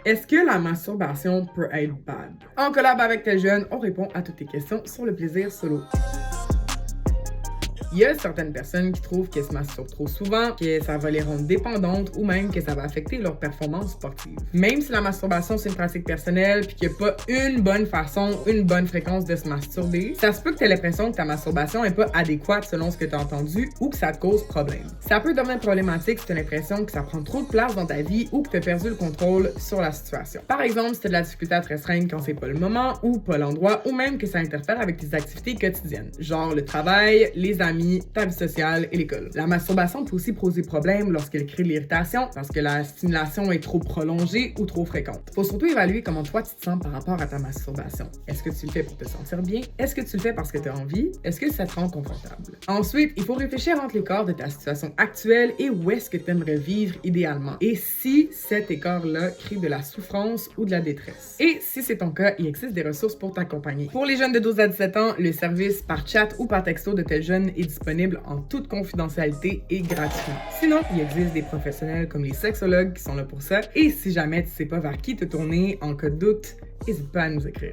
Est-ce que la masturbation peut être bad? En collab avec Tel Jeune, on répond à toutes tes questions sur le plaisir solo. Il y a certaines personnes qui trouvent qu'elles se masturbent trop souvent, que ça va les rendre dépendantes ou même que ça va affecter leur performance sportive. Même si la masturbation c'est une pratique personnelle puis qu'il n'y a pas une bonne façon, une bonne fréquence de se masturber, ça se peut que tu aies l'impression que ta masturbation n'est pas adéquate selon ce que tu as entendu ou que ça te cause problème. Ça peut devenir problématique si tu as l'impression que ça prend trop de place dans ta vie ou que tu as perdu le contrôle sur la situation. Par exemple, si tu as de la difficulté à te restreindre quand c'est pas le moment ou pas l'endroit ou même que ça interfère avec tes activités quotidiennes, genre le travail, les amis, ta vie sociale et l'école. La masturbation peut aussi poser problème lorsqu'elle crée de l'irritation parce que la stimulation est trop prolongée ou trop fréquente. Faut surtout évaluer comment toi tu te sens par rapport à ta masturbation. Est-ce que tu le fais pour te sentir bien? Est-ce que tu le fais parce que tu as envie? Est-ce que ça te rend confortable? Ensuite, il faut réfléchir entre l'écart de ta situation actuelle et où est-ce que tu aimerais vivre idéalement. Et si cet écart-là crée de la souffrance ou de la détresse. Et si c'est ton cas, il existe des ressources pour t'accompagner. Pour les jeunes de 12 à 17 ans, le service par chat ou par texto de Tel Jeune est disponible en toute confidentialité et gratuit. Sinon, il existe des professionnels comme les sexologues qui sont là pour ça. Et si jamais tu sais pas vers qui te tourner en cas de doute, n'hésite pas à nous écrire.